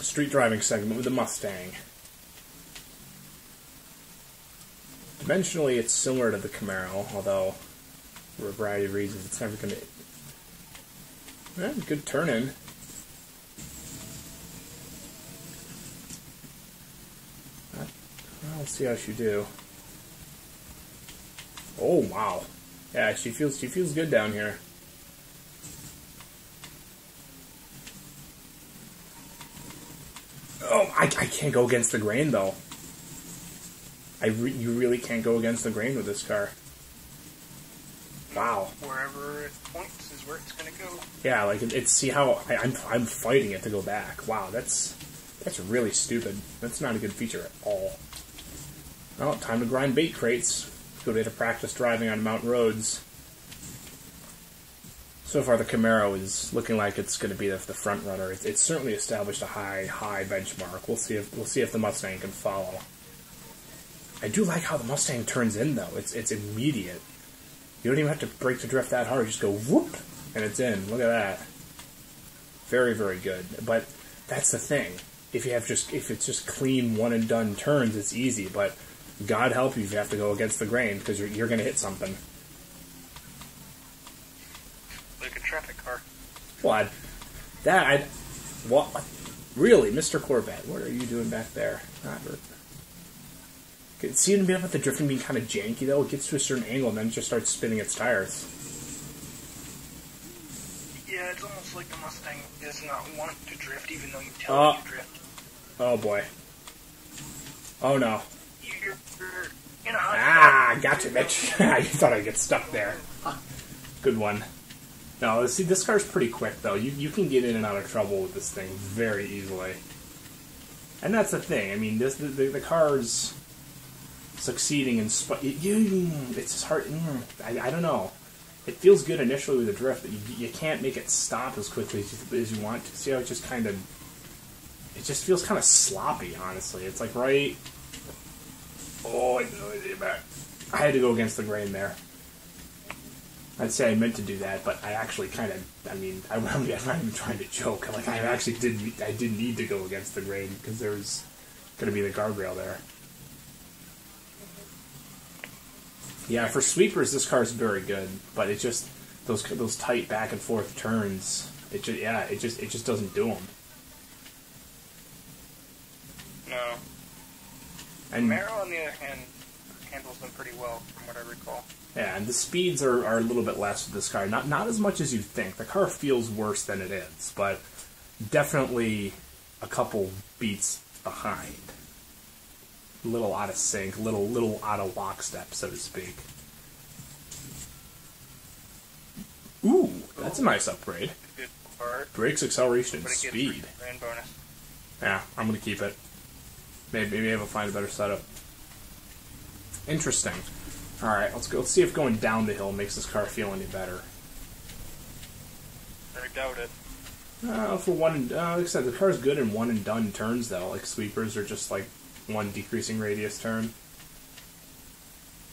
street driving segment with the Mustang. Dimensionally, it's similar to the Camaro, although for a variety of reasons, it's never going to... good turn-in. Let's see how she do. Oh, wow. Yeah, she feels good down here. Oh, I can't go against the grain, though. You really can't go against the grain with this car. Wow. Wherever it points is where it's going to go. Yeah, like, see how I'm fighting it to go back. Wow, that's really stupid. That's not a good feature at all. Well, time to grind bait crates. Good way to practice driving on mountain roads. So far, the Camaro is looking like it's going to be the front runner. It's certainly established a high benchmark. We'll see if the Mustang can follow. I do like how the Mustang turns in, though. It's immediate. You don't even have to brake to drift that hard. You just go whoop, and it's in. Look at that. Very, very good. But that's the thing. If it's just clean one and done turns, it's easy. But God help you if you have to go against the grain, because you're going to hit something. Like a traffic car. What? What? Really, Mr. Corvette? What are you doing back there? See what I mean about the drifting being kind of janky, though? It gets to a certain angle, and then it just starts spinning its tires. Yeah, it's almost like the Mustang does not want to drift, even though you tell it to drift. Oh, boy. Oh, no. You're in a hot spot. Gotcha, bitch. You thought I'd get stuck there. Good one. No, see, this car's pretty quick, though. You can get in and out of trouble with this thing very easily. And that's the thing. I mean, the car's succeeding in... it's just hard... I don't know. It feels good initially with the drift, but you can't make it stop as quickly as you want to. See how it just kind of... It just feels kind of sloppy, honestly. It's like right... Oh, I had to go against the grain there. I'd say I meant to do that, but I actually kind of... I mean, I'm not even trying to joke. Like, I actually did need to go against the grain, because there was going to be the guardrail there. Yeah, for sweepers, this car is very good, but it just those tight back and forth turns. It just doesn't do them. No. And Camaro, on the other hand, handles them pretty well, from what I recall. Yeah, and the speeds are a little bit less with this car. Not as much as you'd think. The car feels worse than it is, but definitely a couple beats behind. A little out of sync, little out of lockstep, so to speak. Ooh, that's a nice upgrade. Good part. Brakes, acceleration, and But it gets speed. grand bonus. Yeah, I'm gonna keep it. Maybe I'll find a better setup. Interesting. All right, let's go. Let's see if going down the hill makes this car feel any better. I doubt it. For one, like I said, the car's good in one and done turns though. Like sweepers are just like one decreasing radius turn.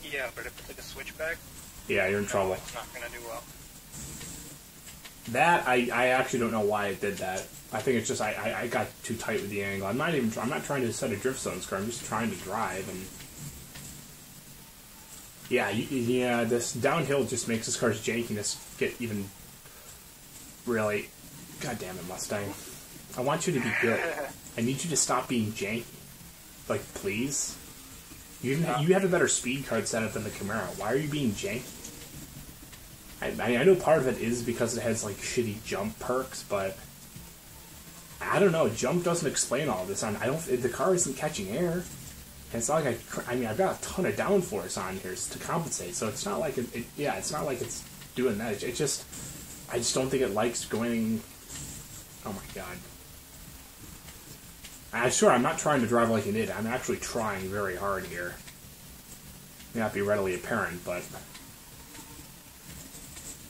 Yeah, but if it's like a switchback, yeah, you're in trouble. It's not gonna do well. That I actually don't know why it did that. I think it's just I got too tight with the angle. I'm not trying to set a drift zone car. I'm just trying to drive and. Yeah, this downhill just makes this car's jankiness get even really... God damn it, Mustang. I want you to be good. I need you to stop being janky. Like, please? You have a better speed card setup than the Camaro. Why are you being janky? I know part of it is because it has, like, shitty jump perks, but... I don't know. Jump doesn't explain all this. The car isn't catching air. And it's not like I've got a ton of downforce on here to compensate, so it's not like it's not like it's doing that. I just don't think it likes going. Oh my god! I'm not trying to drive like an idiot. I'm actually trying very hard here. May not be readily apparent, but.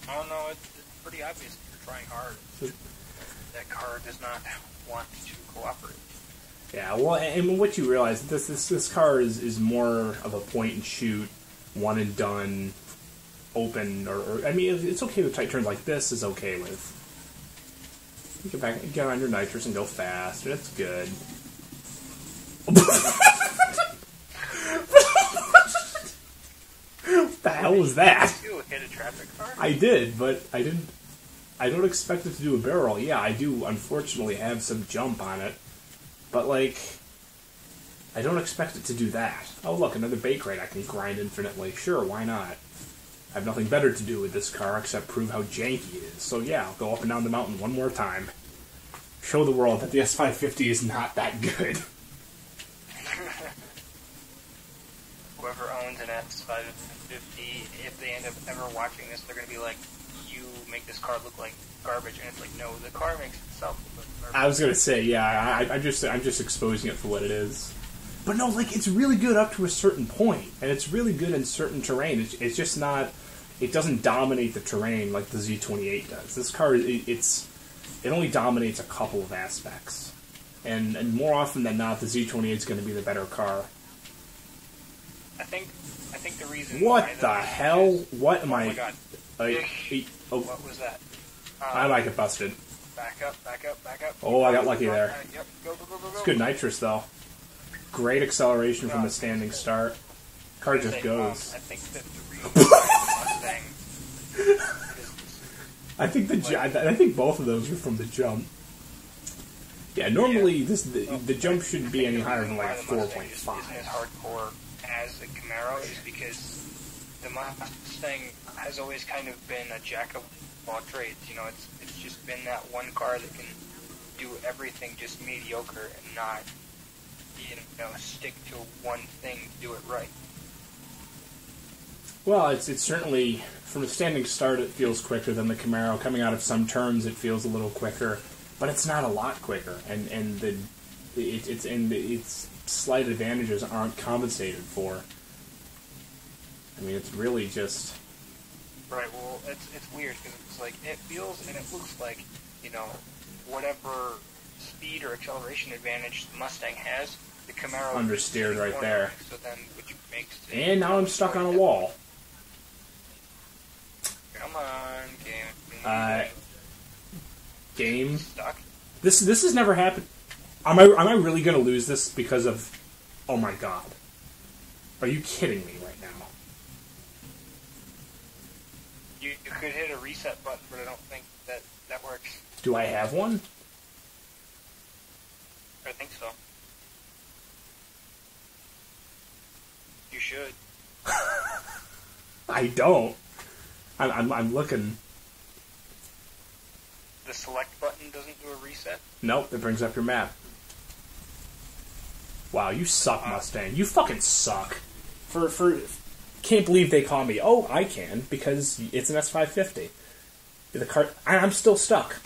Oh no, it's pretty obvious that you're trying hard. That car does not want to cooperate. Yeah, well, and what you realize, this car is more of a point-and-shoot, one-and-done, open, or I mean, it's okay with tight turns like this is okay with. get on your nitrous and go fast, and it's good. What the hell was that? You hit a traffic car? I did, but I didn't. I don't expect it to do a barrel roll. Yeah, I do unfortunately have some jump on it, but like, I don't expect it to do that. Oh look, another bake rate I can grind infinitely. Sure, why not? I have nothing better to do with this car except prove how janky it is. So yeah, I'll go up and down the mountain one more time. Show the world that the S550 is not that good. Whoever owns an S550, if they end up ever watching this, they're going to be like, you make this car look like garbage. And it's like, no, the car makes itself look like garbage. I was going to say, yeah, I'm just exposing it for what it is. But no, like, it's really good up to a certain point, and it's really good in certain terrain. It's just not, it doesn't dominate the terrain like the Z28 does. This car, it only dominates a couple of aspects. And more often than not, the Z28 is going to be the better car. I think the reason. What the hell? What am I? Oh my god! What was that? I might get busted. Back up! Oh, I got lucky there. Yep. Go. It's good nitrous though. Great acceleration from a standing start. Car just goes. I think that the reason Mustang. I think both of those are from the jump. Yeah, normally the jump shouldn't be any higher than like 4.5. Isn't as hardcore as the Camaro is because the Mustang has always kind of been a jack of all trades. You know, it's just been that one car that can do everything just mediocre and not, you know, stick to one thing to do it right. Well, it's certainly, from a standing start, it feels quicker than the Camaro. Coming out of some turns, it feels a little quicker, but it's not a lot quicker, and its slight advantages aren't compensated for. I mean, it's really just... Right, well, it's weird, because it's like, it feels and it looks like, you know, whatever speed or acceleration advantage the Mustang has, the Camaro... Understeered right there. So then, which makes... And now I'm stuck on a wall. Come on, game. Game? Stuck? This has never happened. Am I really going to lose this because of... Oh my god. Are you kidding me right now? You could hit a reset button, but I don't think that works. Do I have one? I think so. You should. I don't. I'm looking. The select button doesn't do a reset? Nope, it brings up your map. Wow, you suck, Mustang. You fucking suck. Can't believe they call me. Oh, I can, because it's an S550. The car... I'm still stuck.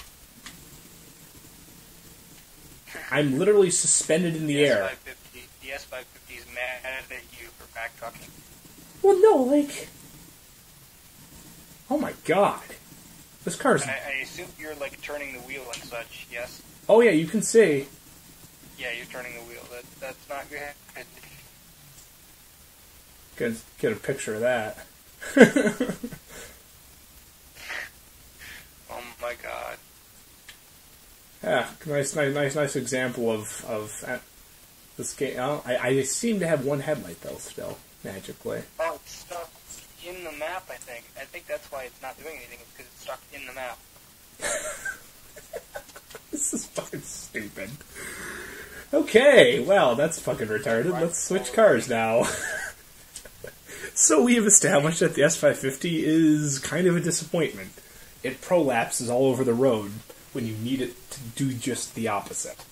I'm literally suspended in the air. The S550 is mad at you for backtracking. Well, no, like... Oh my god. This car's... I assume you're, like, turning the wheel and such, yes? Oh yeah, you can see. Yeah, you're turning the wheel. That's not good. Get a picture of that. Oh my god. Yeah, nice example of this game. I seem to have one headlight though, still magically. Oh, it's stuck in the map. I think that's why it's not doing anything. It's because it's stuck in the map. This is fucking stupid. Okay, well, that's fucking retarded. Let's switch cars now. So we have established that the S550 is kind of a disappointment. It prolapses all over the road when you need it to do just the opposite.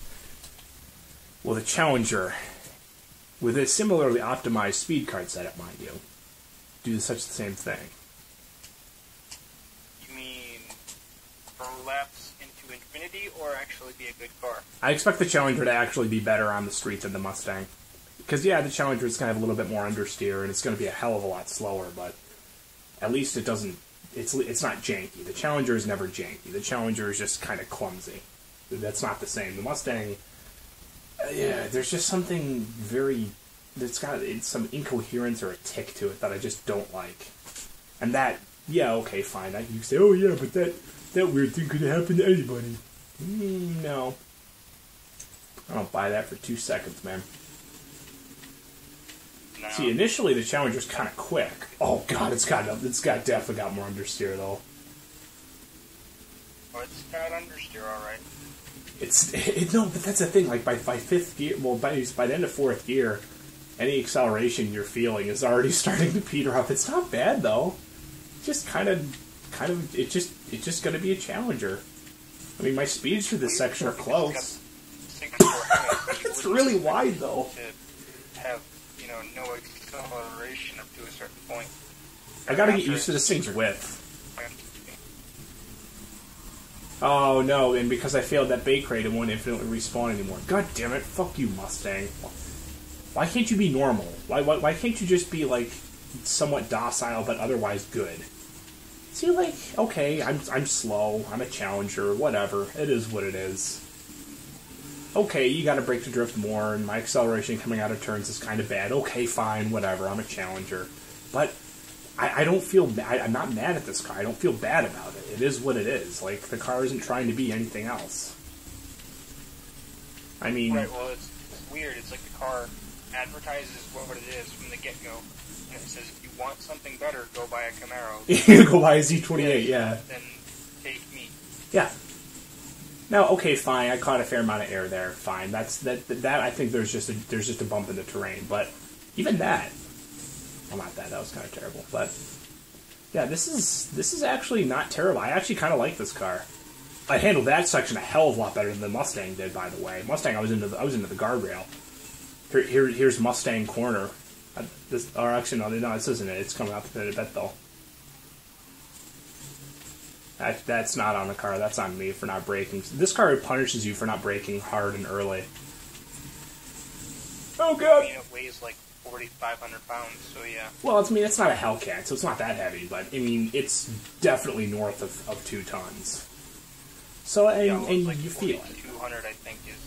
Well, the Challenger, with a similarly optimized speed card setup, mind you, do such the same thing. You mean prolapse into infinity, or actually be a good car? I expect the Challenger to actually be better on the street than the Mustang. Because, yeah, the Challenger is kind of a little bit more understeer, and it's going to be a hell of a lot slower, but at least it doesn't... It's not janky. The Challenger is never janky. The Challenger is just kind of clumsy. That's not the same. The Mustang... yeah, there's just something very... It's some incoherence or a tick to it that I just don't like. And that... Yeah, okay, fine. You say, oh, yeah, but that weird thing could happen to anybody. No. I don't buy that for 2 seconds, man. No. See, initially the Challenger's kind of quick. Oh god, it's definitely got more understeer though. Oh, it's got understeer, all right. No, but that's the thing. Like by fifth gear, well, by the end of fourth gear, any acceleration you're feeling is already starting to peter up. It's not bad though. Just kind of, it's just going to be a Challenger. I mean, my speeds for this section are close. It's really wide though. To have, no acceleration up to a certain point. I gotta get used to this thing's width. Oh no, and because I failed that bait crate, it won't infinitely respawn anymore. God damn it, fuck you, Mustang. Why can't you be normal? Why can't you just be, like, somewhat docile but otherwise good? See, like, okay, I'm slow, I'm a Challenger, whatever, it is what it is. Okay, you gotta brake to drift more, and my acceleration coming out of turns is kind of bad. Okay, fine, whatever, I'm a Challenger. But I don't feel bad. I'm not mad at this car. I don't feel bad about it. It is what it is. Like, the car isn't trying to be anything else. I mean... Right, well, it's weird. It's like the car advertises what it is from the get-go. And it says, if you want something better, go buy a Camaro. Go buy a Z28, yeah. Then take me. Yeah. Now, okay, fine. I caught a fair amount of air there. Fine. That I think there's just a bump in the terrain. But even that... Well, not that. That was kind of terrible. But yeah, this is actually not terrible. I actually kind of like this car. I handled that section a hell of a lot better than the Mustang did, by the way. Mustang, I was into the guardrail. Here's Mustang corner. Or actually, no, this isn't it. It's coming out the bit though. That's not on the car. That's on me for not braking. This car punishes you for not braking hard and early. Oh god! I mean, it weighs like 4,500 pounds, so yeah. Well, it's not a Hellcat, so it's not that heavy, but, I mean, it's definitely north of 2 tons. So, and like you feel it. 200, I think, is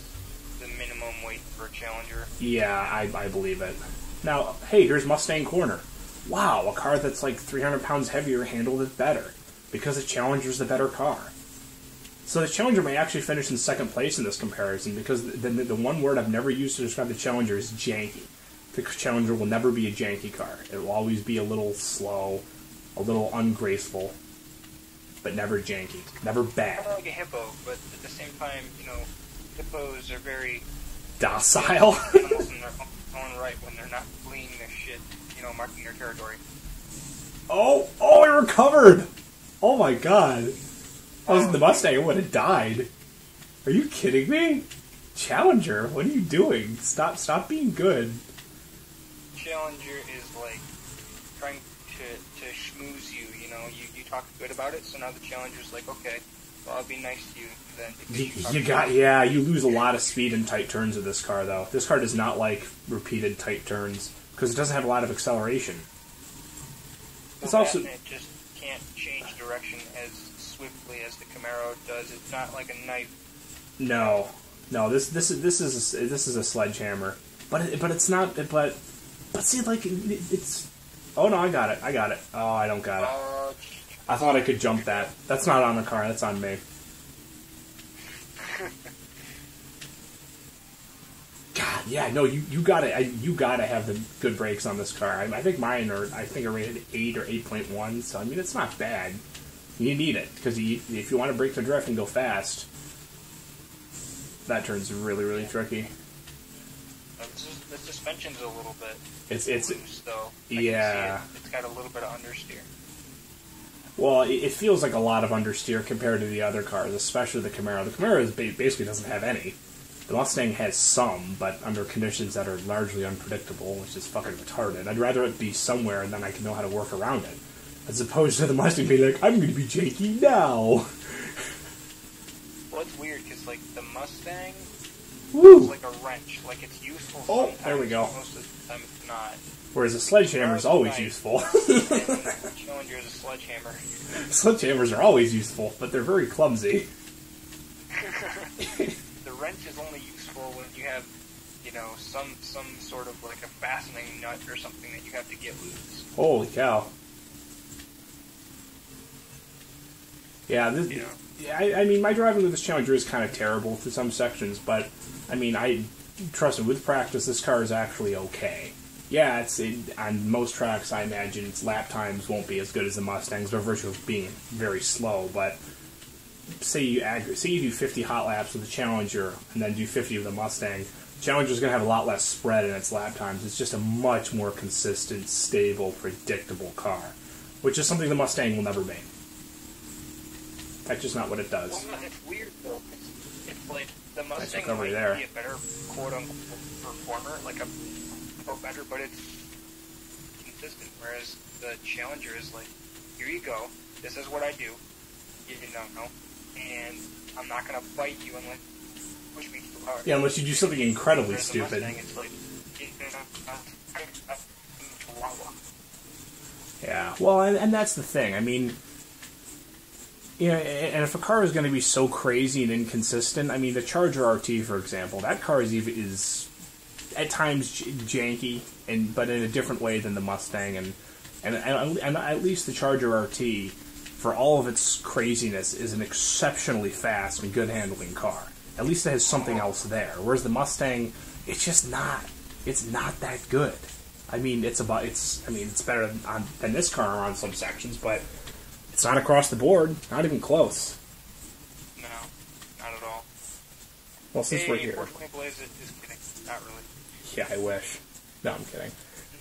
the minimum weight for a Challenger. Yeah, I believe it. Now, hey, here's Mustang Corner. Wow, a car that's like 300 pounds heavier handled it better, because the Challenger's the better car. So the Challenger may actually finish in second place in this comparison, because the one word I've never used to describe the Challenger is janky. The Challenger will never be a janky car. It will always be a little slow, a little ungraceful, but never janky, never bad. Kind of like a hippo, but at the same time, hippos are very docile. Animals in their own right when they're not fleeing their shit, marking their territory. Oh, I recovered! Oh my god. If I was in the Mustang, I would have died. Are you kidding me? Challenger, what are you doing? Stop being good. Challenger is like trying to schmooze you, you talk good about it, so now the Challenger's like, okay, well, I'll be nice to you then. You lose a lot of speed in tight turns with this car, though. This car does not like repeated tight turns, because it doesn't have a lot of acceleration. It's also... It just can't change direction as swiftly as the Camaro does. It's not like a knife. No, this is a sledgehammer, but it's not. But see, like it's. Oh no, I got it. Oh, I don't got it. I thought I could jump that. That's not on the car. That's on me. God, yeah, no, you gotta have the good brakes on this car. I think mine are. I think are rated 8 or 8.1. So I mean, it's not bad. You need it because if you want to brake to drift and go fast, that turns really, really tricky. The suspension's a little bit it's loose, though. Yeah. It's got a little bit of understeer. Well, it feels like a lot of understeer compared to the other cars, especially the Camaro. The Camaro basically doesn't have any. The Mustang has some, but under conditions that are largely unpredictable, which is fucking retarded. I'd rather it be somewhere and then I can know how to work around it, as opposed to the Mustang being like, I'm going to be janky now. Well, it's weird, because, like, the Mustang is like a wrench. Like, it's useful sometimes, there we go. Most of the time it's not. Whereas a sledgehammer is always useful. The Challenger is a sledgehammer. Sledgehammers are always useful, but they're very clumsy. The wrench is only useful when you have, some sort of like a fastening nut or something that you have to get loose. Holy cow. Yeah, this, You know? I mean, my driving with this Challenger is kind of terrible through some sections, but I mean, trust me, with practice, this car is actually okay. Yeah, on most tracks, I imagine its lap times won't be as good as the Mustangs by virtue of being very slow. But say you do 50 hot laps with the Challenger and then do 50 with the Mustang, the Challenger's going to have a lot less spread in its lap times. It's just a much more consistent, stable, predictable car, which is something the Mustang will never make. That's just not what it does. Well, it's weird though. It's like the Mustang might be there. a better quote-unquote performer, like a better, but it's consistent. Whereas the Challenger is like, here you go. This is what I do. You know, and I'm not gonna fight you unless you push me too hard. Yeah, unless you do something incredibly Whereas stupid. The Mustang, it's like, Yeah, well, and that's the thing. I mean, you know, and if a car is going to be so crazy and inconsistent, I mean, the Charger RT, for example, that car is at times janky, but in a different way than the Mustang, and at least the Charger RT, for all of its craziness, is an exceptionally fast and good handling car. At least it has something else there. Whereas the Mustang, it's just not. It's not that good. I mean, it's better than this car on some sections, but it's not across the board. Not even close. No, not at all. Well, since we're here. 420 Blaze it, just kidding. Not really. Yeah, I wish. No, I'm kidding.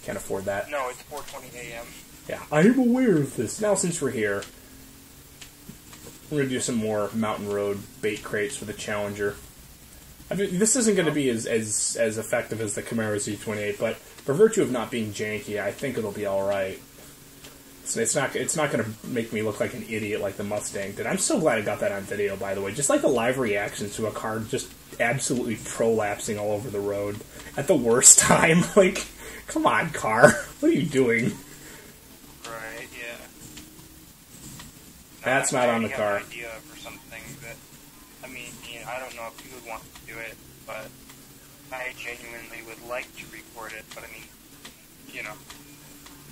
Can't afford that. No, it's 4:20 a.m. Yeah, I am aware of this. Now, since we're here, we're going to do some more mountain road bait crates for the Challenger. I mean, this isn't going to be as effective as the Camaro Z28, but for virtue of not being janky, I think it'll be all right. So it's not going to make me look like an idiot like the Mustang did. I'm so glad I got that on video, by the way. Just like the live reactions to a car just absolutely prolapsing all over the road at the worst time. Like, come on, car. What are you doing? Right, yeah. That's not on the car. I have an idea for something that, I mean, I don't know if you would want to do it, but I genuinely would like to record it, but I mean, you know,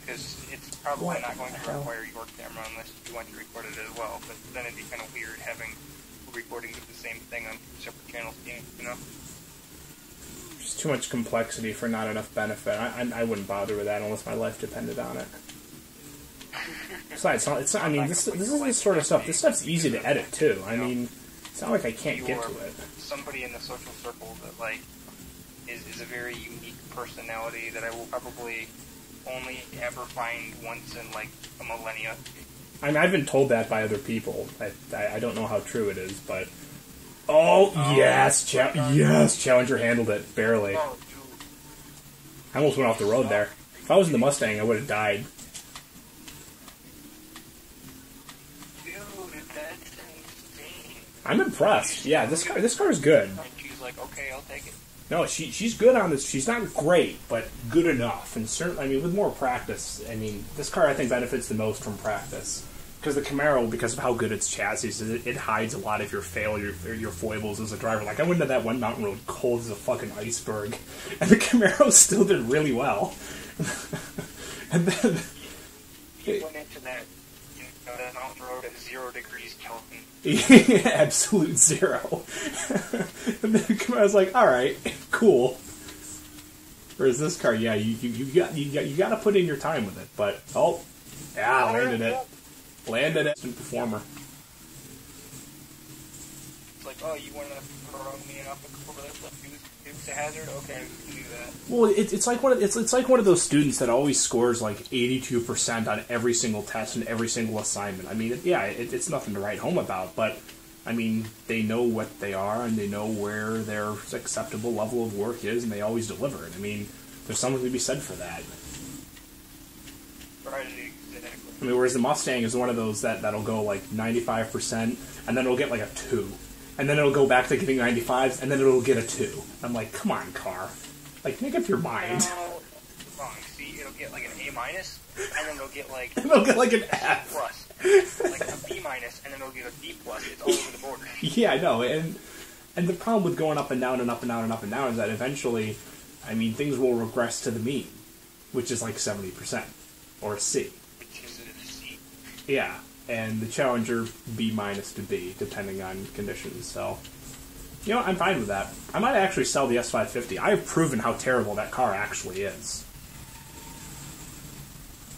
because it's probably not going to require your camera unless you want to record it as well, but then it'd be kind of weird having recording the same thing on separate channels, you know? Just too much complexity for not enough benefit. I wouldn't bother with that unless my life depended on it. Besides, I mean, this is the sort of stuff. This stuff's easy to edit too. I mean, it's not like I can't get to it. Somebody in the social circle that like is a very unique personality that I will probably only ever find once in like a millennia. I mean, I've been told that by other people. I don't know how true it is, but yes, Challenger handled it barely. I almost went off the road there. If I was in the Mustang, I would have died. I'm impressed. Yeah, this car is good. And she's like, okay, I'll take it. No, she's good on this. She's not great, but good enough. And certainly, I mean, with more practice, I mean, this car I think benefits the most from practice. Because the Camaro, because of how good its chassis is, it hides a lot of your failures or your foibles as a driver. Like, I went into that one mountain road cold as a fucking iceberg, and the Camaro still did really well. And then You went into that mountain road at 0 degrees Kelvin. Absolute zero. And then I was like, all right, cool. Whereas this car, yeah, you got to put in your time with it. But landed it. Instant performer. It's like, oh, you want to throw me off a couple of this stuff? It's a hazard. Okay, we can do that. Well, it's like one of those students that always scores like 82% on every single test and every single assignment. I mean, it's nothing to write home about, but I mean, they know what they are and they know where their acceptable level of work is, and they always deliver it. I mean, there's something to be said for that. Right, exactly. I mean, whereas the Mustang is one of those that'll go like 95%, and then it'll get like a 2. And then it'll go back to getting 95s, and then it'll get a 2. I'm like, come on, car. Like, make up your mind. No, wrong. See, it'll get like an A minus, and then it'll get like it'll get like an F plus, like a B minus, and then it'll get a D plus. It's all over the board. Yeah, I know. And the problem with going up and down and up and down and up and down is that eventually, I mean, things will regress to the mean, which is like 70% or a C. Which is a C. Yeah. and the Challenger B- to B, depending on conditions. So, you know, I'm fine with that. I might actually sell the S550. I have proven how terrible that car actually is.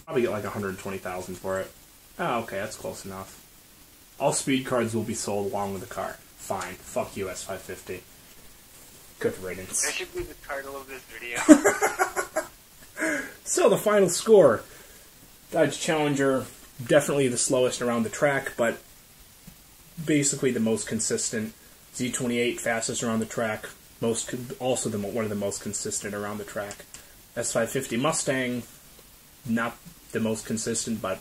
Probably get like $120,000 for it. Oh, okay, that's close enough. All speed cards will be sold along with the car. Fine. Fuck you, S550. Good riddance. That should be the title of this video. So, the final score. Dodge Challenger, definitely the slowest around the track, but basically the most consistent. Z28, fastest around the track. Also one of the most consistent around the track. S550 Mustang, not the most consistent, but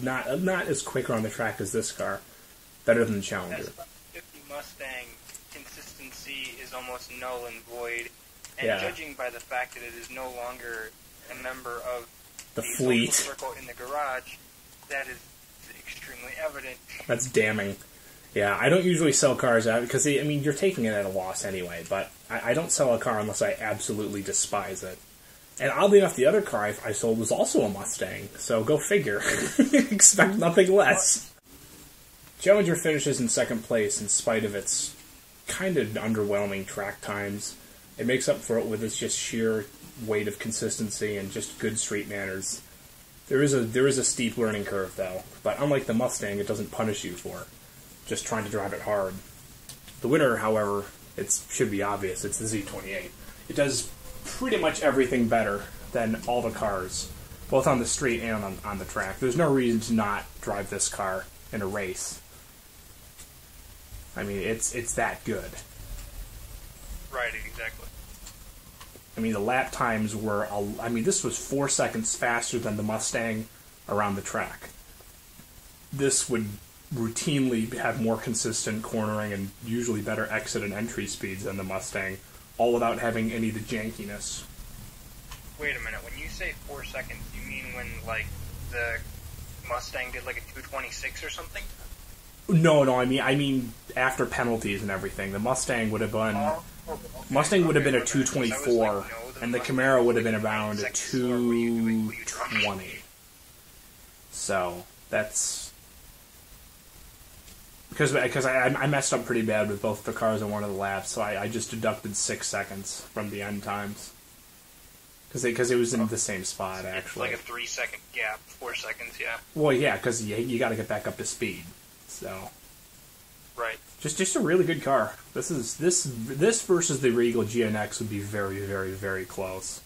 not as quick around the track as this car. Better than the Challenger. S550 Mustang consistency is almost null and void, and yeah. Judging by the fact that it is no longer a member of the fleet circle in the garage, that is extremely evident. That's damning. Yeah, I don't usually sell cars out because, I mean, you're taking it at a loss anyway, but I don't sell a car unless I absolutely despise it. And oddly enough, the other car I sold was also a Mustang, so go figure. Expect nothing less. Challenger finishes in second place in spite of its kind of underwhelming track times. It makes up for it with its just sheer weight of consistency and just good street manners. There is a steep learning curve, though, but unlike the Mustang, it doesn't punish you for just trying to drive it hard. The winner, however, it should be obvious, it's the Z28. It does pretty much everything better than all the cars, both on the street and on the track. There's no reason to not drive this car in a race. I mean, it's that good. Right, exactly. I mean, the lap times were, this was 4 seconds faster than the Mustang around the track. This would routinely have more consistent cornering and usually better exit and entry speeds than the Mustang, all without having any of the jankiness. Wait a minute, when you say 4 seconds, you mean when, like, the Mustang did like a 226 or something? No, I mean after penalties and everything. The Mustang would have been... Mustang would have been a 224, and the Camaro would have been around a 220. So, that's... Because I messed up pretty bad with both the cars on one of the laps, so I just deducted 6 seconds from the end times. Because it was in the same spot, actually. It's like a 3 second gap, 4 seconds, yeah. Well, yeah, because you got to get back up to speed. So... Right. Just a really good car. This versus the Regal GNX would be very, very, very close.